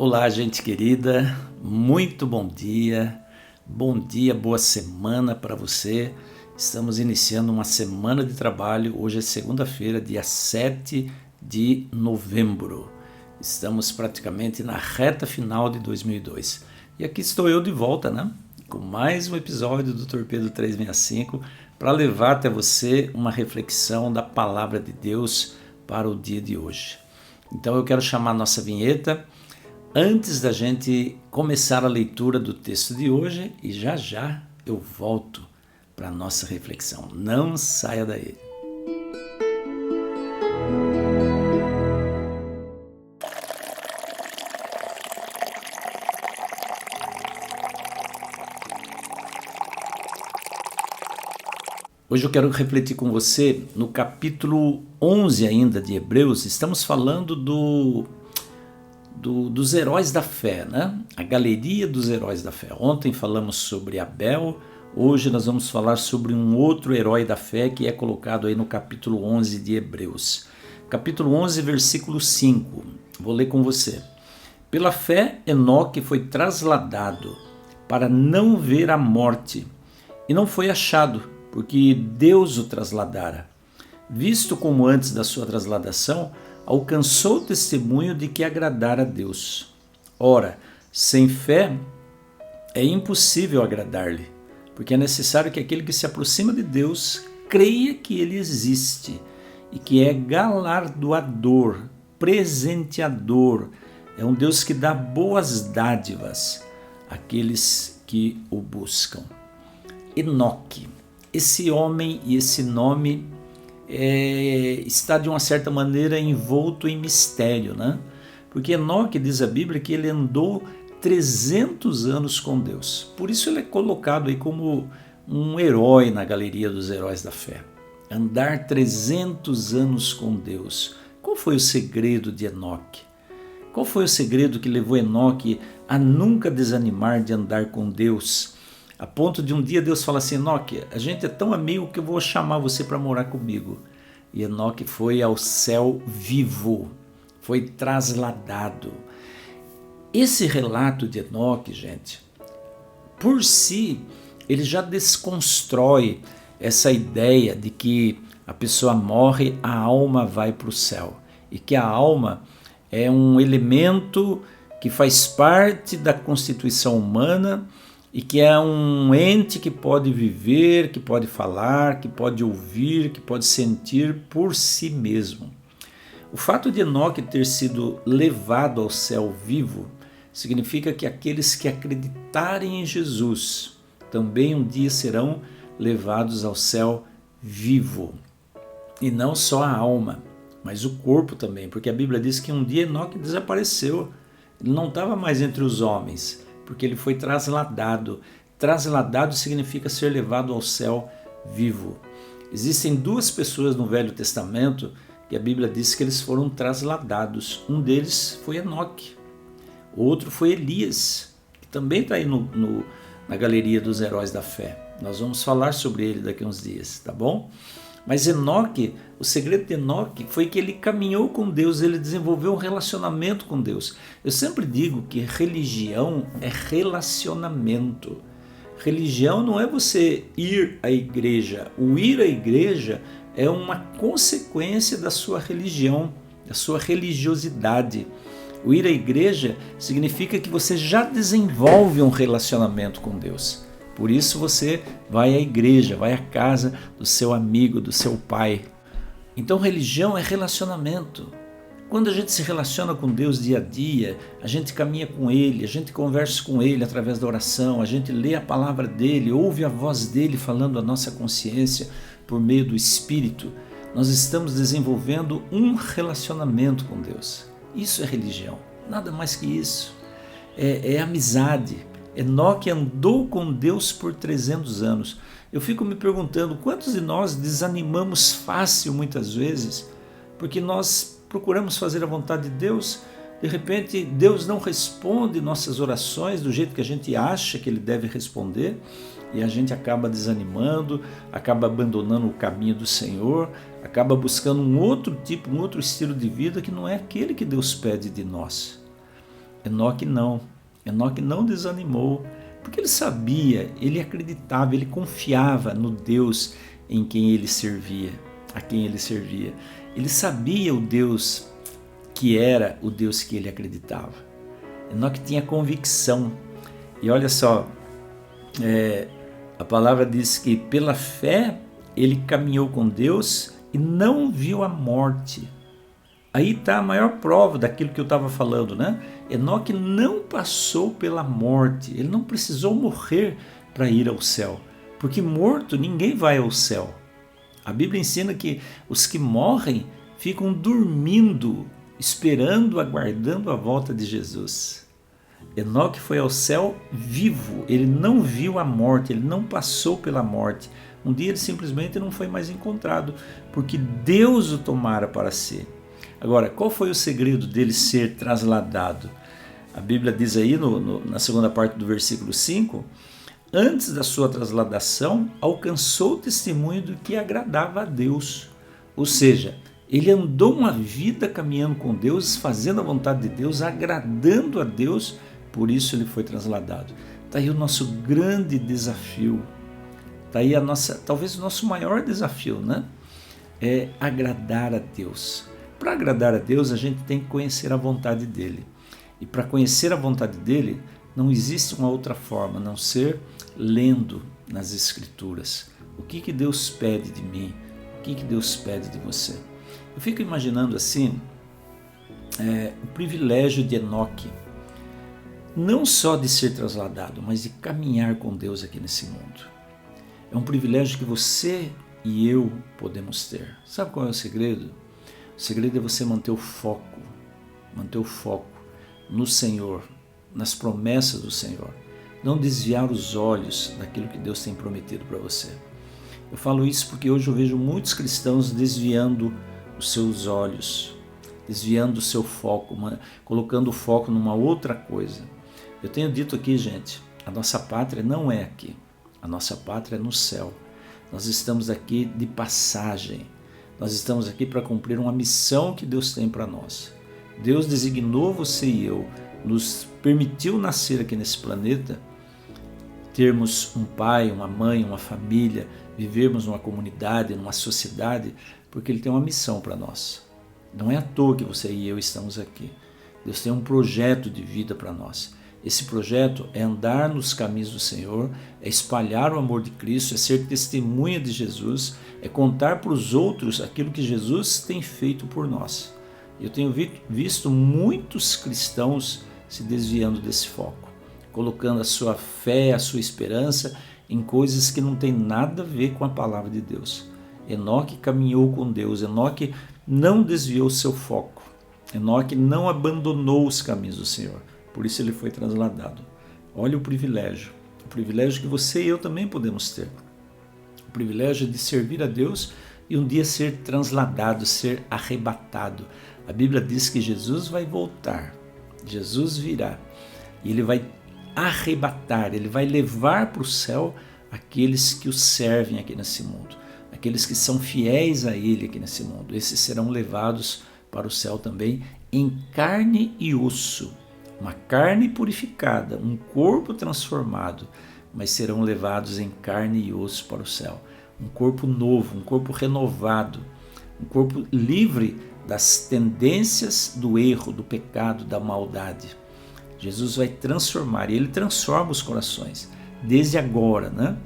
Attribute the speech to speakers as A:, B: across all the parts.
A: Olá, gente querida, muito bom dia, boa semana para você. Estamos iniciando uma semana de trabalho, hoje é segunda-feira, dia 7 de novembro. Estamos praticamente na reta final de 2002. E aqui estou eu de volta, com mais um episódio do Torpedo 365 para levar até você uma reflexão da Palavra de Deus para o dia de hoje. Então eu quero chamar a nossa vinheta antes da gente começar a leitura do texto de hoje e já já eu volto para a nossa reflexão. Não saia daí. Hoje eu quero refletir com você no capítulo 11 ainda de Hebreus. Estamos falando dos heróis da fé, A galeria dos heróis da fé. Ontem falamos sobre Abel, hoje nós vamos falar sobre um outro herói da fé que é colocado aí no capítulo 11 de Hebreus. Capítulo 11, versículo 5. Vou ler com você. Pela fé, Enoque foi trasladado para não ver a morte e não foi achado, porque Deus o trasladara. Visto como antes da sua trasladação, alcançou o testemunho de que agradara a Deus. Ora, sem fé é impossível agradar-lhe, porque é necessário que aquele que se aproxima de Deus creia que ele existe e que é galardoador, presenteador. É um Deus que dá boas dádivas àqueles que o buscam. Enoque. Esse homem e esse nome está de uma certa maneira envolto em mistério, Porque Enoque, diz a Bíblia, que ele andou 300 anos com Deus. Por isso ele é colocado aí como um herói na galeria dos heróis da fé. Andar 300 anos com Deus. Qual foi o segredo de Enoque? Qual foi o segredo que levou Enoque a nunca desanimar de andar com Deus? A ponto de um dia Deus falar assim: Enoque, a gente é tão amigo que eu vou chamar você para morar comigo. E Enoque foi ao céu vivo, foi trasladado. Esse relato de Enoque, gente, por si, ele já desconstrói essa ideia de que a pessoa morre, a alma vai para o céu. E que a alma é um elemento que faz parte da constituição humana e que é um ente que pode viver, que pode falar, que pode ouvir, que pode sentir por si mesmo. O fato de Enoque ter sido levado ao céu vivo significa que aqueles que acreditarem em Jesus também um dia serão levados ao céu vivo. E não só a alma, mas o corpo também, porque a Bíblia diz que um dia Enoque desapareceu, ele não estava mais entre os homens, porque ele foi trasladado. Trasladado significa ser levado ao céu vivo. Existem duas pessoas no Velho Testamento que a Bíblia diz que eles foram trasladados. Um deles foi Enoque, o outro foi Elias, que também está aí na galeria dos heróis da fé. Nós vamos falar sobre ele daqui a uns dias, tá bom? Mas Enoque, o segredo de Enoque foi que ele caminhou com Deus, ele desenvolveu um relacionamento com Deus. Eu sempre digo que religião é relacionamento. Religião não é você ir à igreja. O ir à igreja é uma consequência da sua religião, da sua religiosidade. O ir à igreja significa que você já desenvolve um relacionamento com Deus. Por isso você vai à igreja, vai à casa do seu amigo, do seu pai. Então religião é relacionamento. Quando a gente se relaciona com Deus dia a dia, a gente caminha com Ele, a gente conversa com Ele através da oração, a gente lê a palavra dEle, ouve a voz dEle falando a nossa consciência por meio do Espírito, nós estamos desenvolvendo um relacionamento com Deus. Isso é religião, nada mais que isso. É amizade. Enoque andou com Deus por 300 anos. Eu fico me perguntando quantos de nós desanimamos fácil muitas vezes, porque nós procuramos fazer a vontade de Deus, de repente Deus não responde nossas orações do jeito que a gente acha que Ele deve responder, e a gente acaba desanimando, acaba abandonando o caminho do Senhor, acaba buscando um outro tipo, um outro estilo de vida que não é aquele que Deus pede de nós. Enoque não. Enoque não desanimou, porque ele sabia, ele acreditava, ele confiava no Deus em quem ele servia, a quem ele servia. Ele sabia o Deus que era o Deus que ele acreditava. Enoque tinha convicção. E olha só, a palavra diz que pela fé ele caminhou com Deus e não viu a morte. Aí está a maior prova daquilo que eu estava falando, né? Enoque não passou pela morte, ele não precisou morrer para ir ao céu, porque morto ninguém vai ao céu. A Bíblia ensina que os que morrem ficam dormindo, esperando, aguardando a volta de Jesus. Enoque foi ao céu vivo, ele não viu a morte, ele não passou pela morte. Um dia ele simplesmente não foi mais encontrado, porque Deus o tomara para si. Agora, qual foi o segredo dele ser trasladado? A Bíblia diz aí na segunda parte do versículo 5, antes da sua trasladação, alcançou o testemunho do que agradava a Deus. Ou seja, ele andou uma vida caminhando com Deus, fazendo a vontade de Deus, agradando a Deus, por isso ele foi trasladado. Está aí o nosso grande desafio, está aí talvez o nosso maior desafio, né? É agradar a Deus. Para agradar a Deus, a gente tem que conhecer a vontade dEle. E para conhecer a vontade dEle, não existe uma outra forma, a não ser lendo nas Escrituras. O que Deus pede de mim? O que Deus pede de você? Eu fico imaginando assim, o privilégio de Enoque, não só de ser trasladado, mas de caminhar com Deus aqui nesse mundo. É um privilégio que você e eu podemos ter. Sabe qual é o segredo? O segredo é você manter o foco no Senhor, nas promessas do Senhor. Não desviar os olhos daquilo que Deus tem prometido para você. Eu falo isso porque hoje eu vejo muitos cristãos desviando os seus olhos, desviando o seu foco, colocando o foco numa outra coisa. Eu tenho dito aqui, gente, a nossa pátria não é aqui. A nossa pátria é no céu. Nós estamos aqui de passagem. Nós estamos aqui para cumprir uma missão que Deus tem para nós. Deus designou você e eu, nos permitiu nascer aqui nesse planeta, termos um pai, uma mãe, uma família, vivermos numa comunidade, numa sociedade, porque Ele tem uma missão para nós. Não é à toa que você e eu estamos aqui. Deus tem um projeto de vida para nós. Esse projeto é andar nos caminhos do Senhor, é espalhar o amor de Cristo, é ser testemunha de Jesus, é contar para os outros aquilo que Jesus tem feito por nós. Eu tenho visto muitos cristãos se desviando desse foco, colocando a sua fé, a sua esperança em coisas que não tem nada a ver com a palavra de Deus. Enoque caminhou com Deus, Enoque não desviou seu foco, Enoque não abandonou os caminhos do Senhor. Por isso ele foi trasladado. Olha o privilégio que você e eu também podemos ter. O privilégio de servir a Deus e um dia ser trasladado, ser arrebatado. A Bíblia diz que Jesus vai voltar, Jesus virá e Ele vai arrebatar, Ele vai levar para o céu aqueles que o servem aqui nesse mundo, aqueles que são fiéis a Ele aqui nesse mundo. Esses serão levados para o céu também em carne e osso. Uma carne purificada, um corpo transformado, mas serão levados em carne e osso para o céu. Um corpo novo, um corpo renovado, um corpo livre das tendências do erro, do pecado, da maldade. Jesus vai transformar, e Ele transforma os corações, desde agora, né?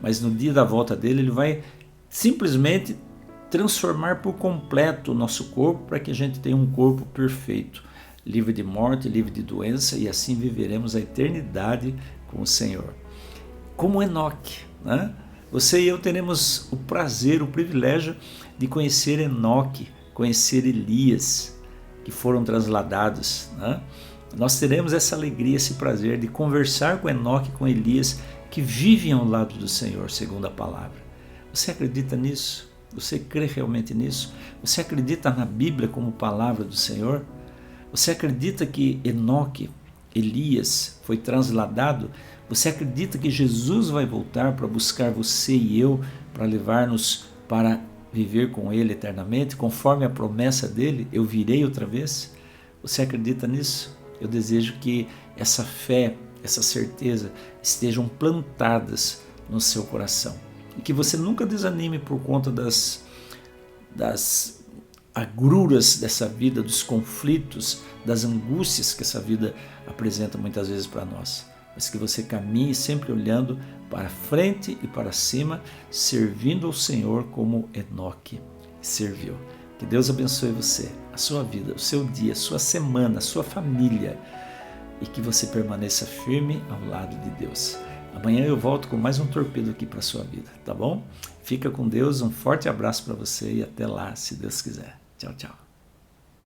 A: Mas no dia da volta dele, Ele vai simplesmente transformar por completo o nosso corpo, para que a gente tenha um corpo perfeito, livre de morte, livre de doença, e assim viveremos a eternidade com o Senhor. Como Enoque, né? Você e eu teremos o prazer, o privilégio de conhecer Enoque, conhecer Elias, que foram trasladados, né? Nós teremos essa alegria, esse prazer de conversar com Enoque, com Elias, que vivem ao lado do Senhor, segundo a palavra. Você acredita nisso? Você crê realmente nisso? Você acredita na Bíblia como palavra do Senhor? Você acredita que Enoque, Elias, foi trasladado? Você acredita que Jesus vai voltar para buscar você e eu, para levar-nos para viver com Ele eternamente, conforme a promessa dele, eu virei outra vez? Você acredita nisso? eu desejo que essa fé, essa certeza estejam plantadas no seu coração. E que você nunca desanime por conta das agruras dessa vida, dos conflitos, das angústias que essa vida apresenta muitas vezes para nós. Mas que você caminhe sempre olhando para frente e para cima, servindo ao Senhor como Enoque serviu. Que Deus abençoe você, a sua vida, o seu dia, a sua semana, a sua família, e que você permaneça firme ao lado de Deus. Amanhã eu volto com mais um torpedo aqui para a sua vida, tá bom? Fica com Deus, um forte abraço para você e até lá, se Deus quiser. Tchau, tchau.